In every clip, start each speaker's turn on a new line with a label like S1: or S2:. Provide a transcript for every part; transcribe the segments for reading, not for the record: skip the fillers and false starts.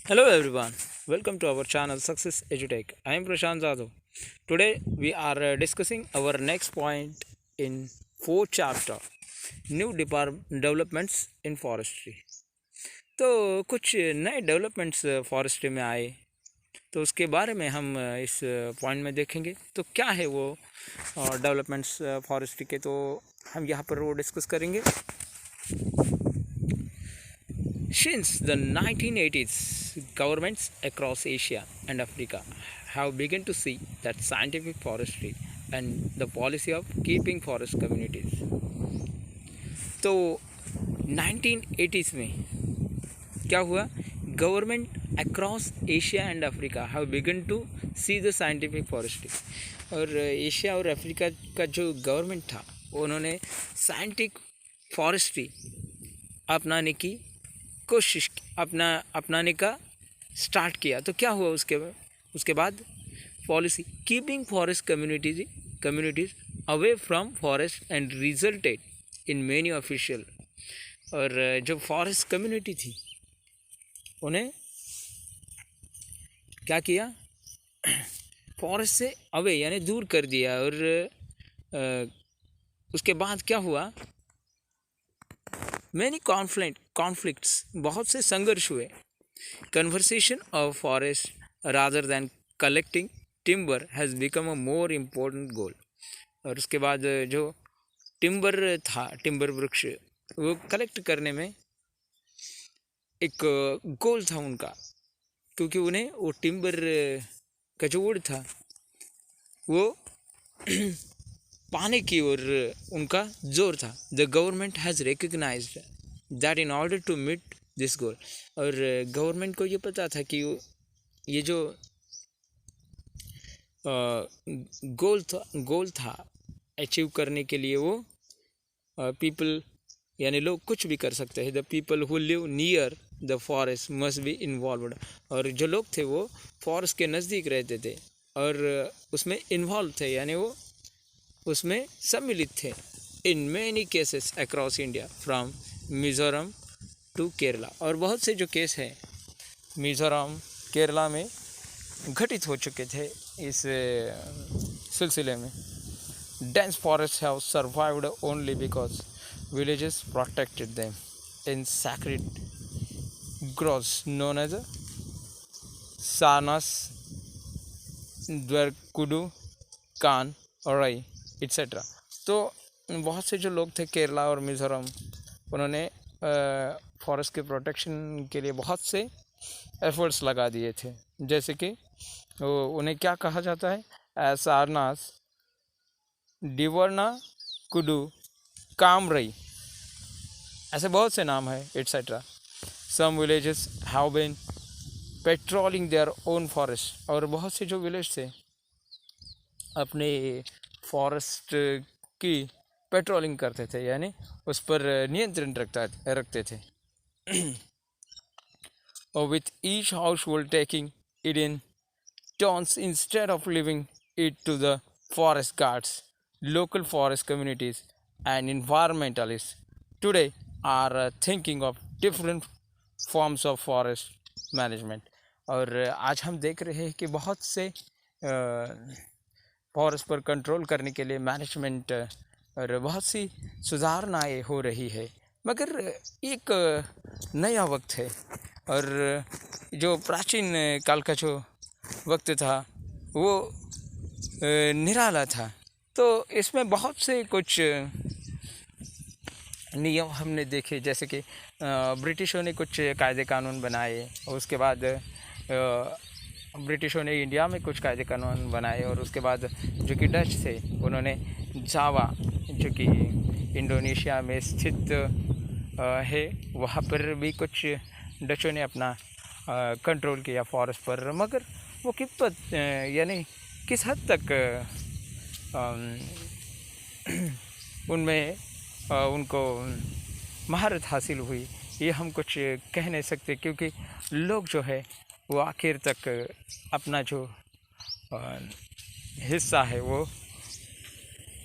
S1: Hello everyone, welcome to our channel Success EduTech. I am Prashant Jadhav. Today we are discussing our next point in fourth chapter, new developments in forestry. तो कुछ नए developments forestry में आए तो उसके बारे में हम इस पॉइंट में देखेंगे तो क्या है वो डेवलपमेंट्स फॉरेस्ट्री के, तो हम यहाँ पर वो डिस्कस करेंगे. Since the 1980s, governments across Asia and Africa have begun to see that scientific forestry and the policy of keeping forest communities. तो 1980s में क्या हुआ? Government across Asia and Africa have begun to see the scientific forestry. और Asia और Africa का जो government था उन्होंने साइंटिफिक फॉरेस्ट्री अपनाने की कोशिश अपनाने का स्टार्ट किया. तो क्या हुआ उसके बाद? Policy keeping forest communities away from forest and resulted in many official. और जो फॉरेस्ट कम्युनिटी थी उन्हें क्या किया? फॉरेस्ट से अवे यानी दूर कर दिया. और उसके बाद क्या हुआ? मैनी कॉन्फ्लिक्ट्स, बहुत से संघर्ष हुए. Conversation of forest rather than collecting timber has become a more important goal. और उसके बाद जो टिम्बर वृक्ष वो कलेक्ट करने में एक गोल था उनका, क्योंकि उन्हें वो टिम्बर का जो वुड था वो पाने की ओर उनका जोर था. The government has recognized that in order to meet this goal. और गवर्नमेंट को ये पता था कि ये जो गोल था अचीव करने के लिए वो पीपल यानी लोग कुछ भी कर सकते हैं. The people who live near the forest must be involved. और जो लोग थे वो फॉरेस्ट के नज़दीक रहते थे और उसमें इन्वॉल्व थे, यानी वो उसमें सम्मिलित थे. In many cases across India from Mizoram to Kerala. और बहुत से जो केस हैं मिज़ोरम केरला में घटित हो चुके थे इस सिलसिले में. Dense forest have survived only because villages protected them in sacred groves known as Sarnas, Devarkadu, Kan और रई एट्सेट्रा. तो बहुत से जो लोग थे केरला और मिज़ोरम, उन्होंने फॉरेस्ट के प्रोटेक्शन के लिए बहुत से एफर्ट्स लगा दिए थे. जैसे कि उन्हें क्या कहा जाता है? सारनास, डिवर्ना कुडू, कामरई, ऐसे बहुत से नाम हैं etcetera. Some villages have been patrolling their own forest. और बहुत से जो विलेज थे अपने फॉरेस्ट की पेट्रोलिंग करते थे, यानी उस पर नियंत्रण रखते थे. और with each household taking it in turns instead of living it to the forest guards. Local forest communities and environmentalists today are thinking of different forms of forest management. और आज हम देख रहे हैं कि बहुत से फॉरेस्ट पर कंट्रोल करने के लिए मैनेजमेंट और बहुत सी सुधारणाएँ हो रही है. मगर एक नया वक्त है और जो प्राचीन काल का जो वक्त था वो निराला था. तो इसमें बहुत से कुछ नियम हमने देखे, जैसे कि ब्रिटिशों ने कुछ कायदे कानून बनाए और उसके बाद ब्रिटिशों ने इंडिया में कुछ कायदे कानून बनाए. और उसके बाद जो कि डच थे उन्होंने जावा, जो कि इंडोनेशिया में स्थित है, वहाँ पर भी कुछ डचों ने अपना कंट्रोल किया फॉरेस्ट पर. मगर वो यानी किस हद तक उनमें उनको महारत हासिल हुई ये हम कुछ कह नहीं सकते, क्योंकि लोग जो है वो आखिर तक अपना जो हिस्सा है वो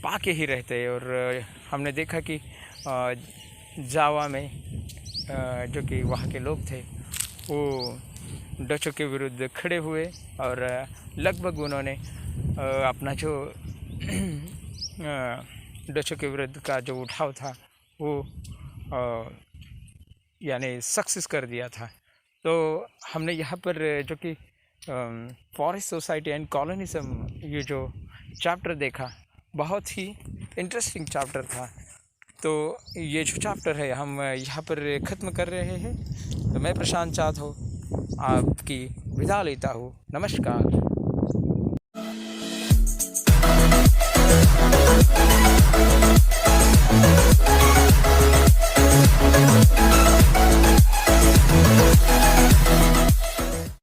S1: पाके ही रहते हैं. और हमने देखा कि जावा में जो कि वहाँ के लोग थे वो डचों के विरुद्ध खड़े हुए और लगभग उन्होंने अपना जो डचों के विरुद्ध का जो उठाव था वो यानी सक्सेस कर दिया था। तो हमने यहाँ पर जो कि फॉरेस्ट सोसाइटी एंड कॉलोनिज्म ये जो चैप्टर देखा, बहुत ही इंटरेस्टिंग चैप्टर था। तो ये जो चैप्टर है हम यहाँ पर ख़त्म कर रहे हैं। तो मैं प्रशांत चाँद हूँ, आपकी विदा लेता हूँ। नमस्कार।